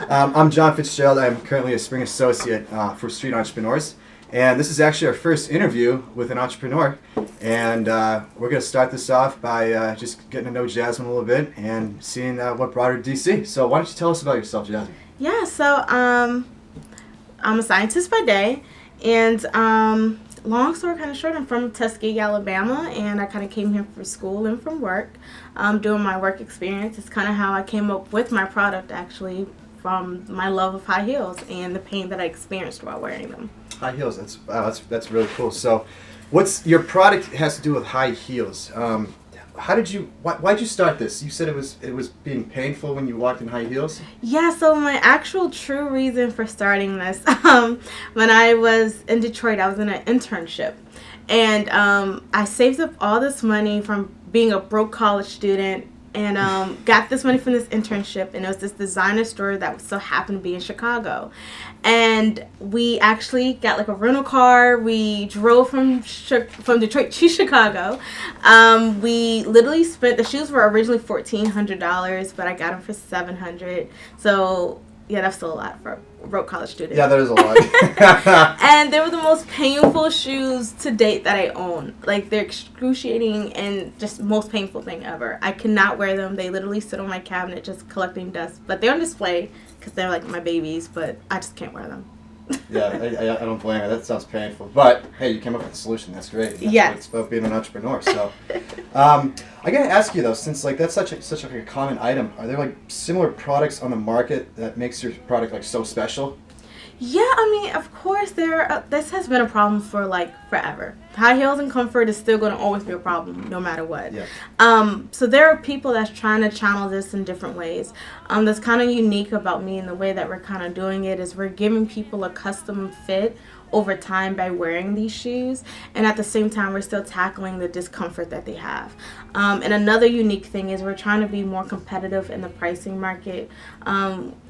I'm John Fitzgerald. I'm currently a Spring Associate for Street Entrepreneurs. And this is actually our first interview with an entrepreneur. And we're going to start this off by just getting to know Jazmine a little bit and seeing what brought her to DC. So why don't you tell us about yourself, Jazmine? Yeah, so I'm a scientist by day. And long story kind of short, I'm from Tuskegee, Alabama. And I kind of came here for school and from work. Doing my work experience is kind of how I came up with my product, actually, from my love of high heels and the pain that I experienced while wearing them. High heels. That's really cool. So, what's your product has to do with high heels? Why'd you start this? You said it was being painful when you walked in high heels. Yeah. So my actual true reason for starting this, when I was in Detroit, I was in an internship, and I saved up all this money from being a broke college student. And got this money from this internship, and it was this designer store that so happened to be in Chicago. And we actually got like a rental car. We drove from Detroit to Chicago. We literally spent, the shoes were originally $1,400, but I got them for $700. So yeah, that's still a lot for a broke college student. Yeah, that is a lot. And they were the most painful shoes to date that I own. Like, they're excruciating and just most painful thing ever. I cannot wear them. They literally sit on my cabinet just collecting dust. But they're on display because they're like my babies, but I just can't wear them. Yeah, I don't blame her. That sounds painful. But, hey, you came up with a solution. That's great. That's Yeah. what it's about being an entrepreneur. So, I got to ask you, though, since, like, that's such a common item, are there, like, similar products on the market that makes your product, like, so special? Yeah, I mean, of course, this has been a problem for, like, forever. High heels and comfort is still going to always be a problem, no matter what. Yeah. So there are people that's trying to channel this in different ways. That's kind of unique about me, and the way that we're kind of doing it is we're giving people a custom fit over time by wearing these shoes, and at the same time we're still tackling the discomfort that they have. And another unique thing is we're trying to be more competitive in the pricing market.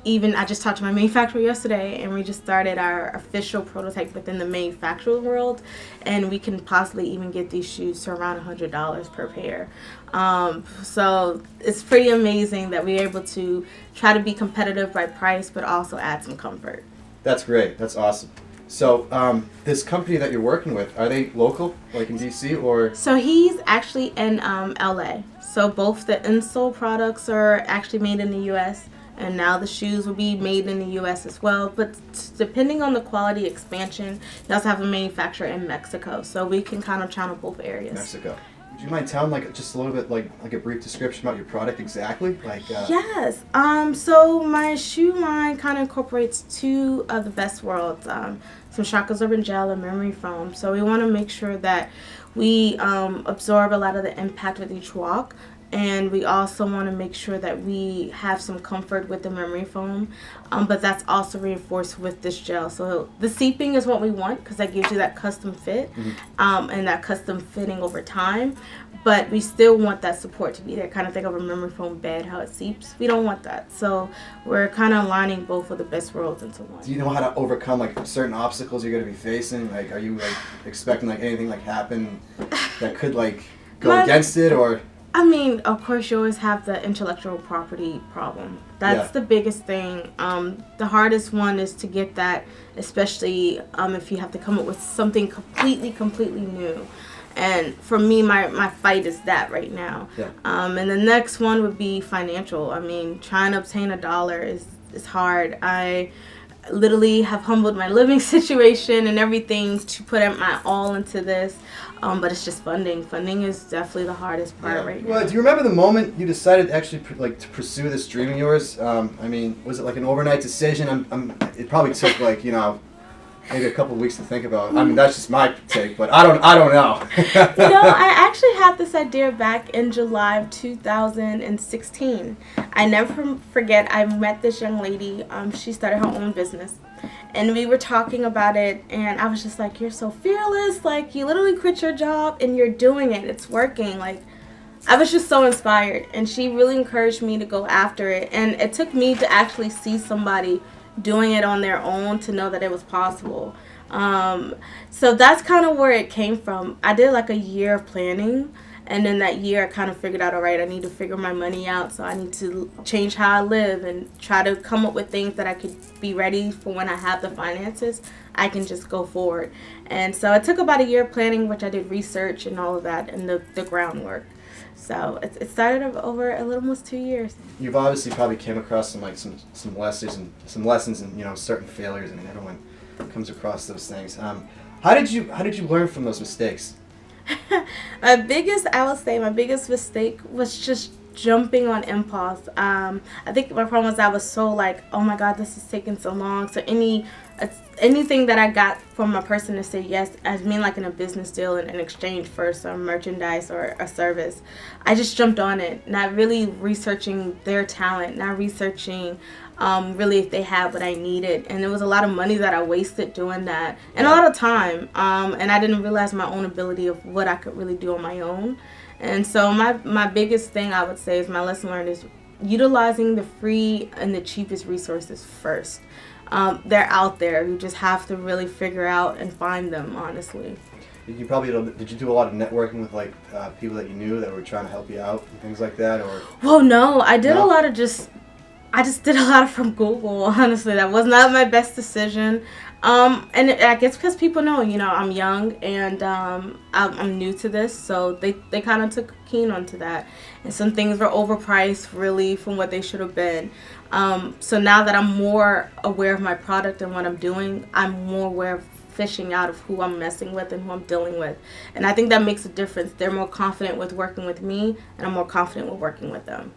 Even I just talked to my manufacturer yesterday, and we just started our official prototype within the manufacturing world, and we can possibly even get these shoes to around $100 per pair. So it's pretty amazing that we're able to try to be competitive by price but also add some comfort. That's great. That's awesome. So, this company that you're working with, are they local, like in DC, or? So he's actually in LA. So both the insole products are actually made in the US, and now the shoes will be made in the US as well. But depending on the quality expansion, they also have a manufacturer in Mexico. So we can kind of channel both areas. Mexico. Would you mind telling just a little bit, like a brief description about your product exactly? Yes. So my shoe line kind of incorporates two of the best worlds. Some shock absorbent gel and memory foam. So we want to make sure that we absorb a lot of the impact with each walk. And we also want to make sure that we have some comfort with the memory foam, but that's also reinforced with this gel. So the seeping is what we want because that gives you that custom fit, and that custom fitting over time. But we still want that support to be there. Kind of think of a memory foam bed, how it seeps. We don't want that. So we're kind of aligning both of the best worlds into one. Do you know how to overcome like certain obstacles you're going to be facing? Like, are you like expecting like anything like happen that could like go against it, or? I mean, of course, you always have the intellectual property problem. That's the biggest thing. The hardest one is to get that, especially if you have to come up with something completely new. And for me, my fight is that right now. Yeah. And the next one would be financial. I mean, trying to obtain $1 is hard. I literally have humbled my living situation and everything to put my all into this. But it's just funding. Funding is definitely the hardest part right now. Well, do you remember the moment you decided actually to pursue this dream of yours? I mean, was it like an overnight decision? It probably took like, maybe a couple of weeks to think about. I mean, that's just my take, but I don't know. I actually had this idea back in July of 2016. I never forget, I met this young lady. She started her own business. And we were talking about it, and I was just like, you're so fearless. Like, you literally quit your job, and you're doing it. It's working. Like, I was just so inspired, and she really encouraged me to go after it. And it took me to actually see somebody doing it on their own to know that it was possible. So that's kind of where it came from. I did like a year of planning, And in that year, I kind of figured out, all right, I need to figure my money out. So I need to change how I live and try to come up with things that I could be ready for when I have the finances. I can just go forward. And so it took about a year planning, which I did research and all of that and the groundwork. So it started over a little almost 2 years. You've obviously probably came across some lessons and certain failures, and everyone comes across those things. How did you learn from those mistakes? My biggest mistake was just jumping on impulse. I think my problem was I was so like, oh my God, this is taking so long. So anything that I got from a person to say yes, I mean like in a business deal in exchange for some merchandise or a service, I just jumped on it, not really researching their talent, not researching really if they had what I needed. And there was a lot of money that I wasted doing that and a lot of time. And I didn't realize my own ability of what I could really do on my own. And so my biggest thing I would say is my lesson learned is utilizing the free and the cheapest resources first. They're out there. You just have to really figure out and find them, honestly. Did you do a lot of networking with people that you knew that were trying to help you out and things like that, or? Well, no, I did a lot of I just did a lot from Google, honestly. That was not my best decision. And I guess because people know, I'm young and I'm new to this, so they kind of took keen onto that. And some things were overpriced, really, from what they should have been. So now that I'm more aware of my product and what I'm doing, I'm more aware of fishing out of who I'm messing with and who I'm dealing with. And I think that makes a difference. They're more confident with working with me, and I'm more confident with working with them.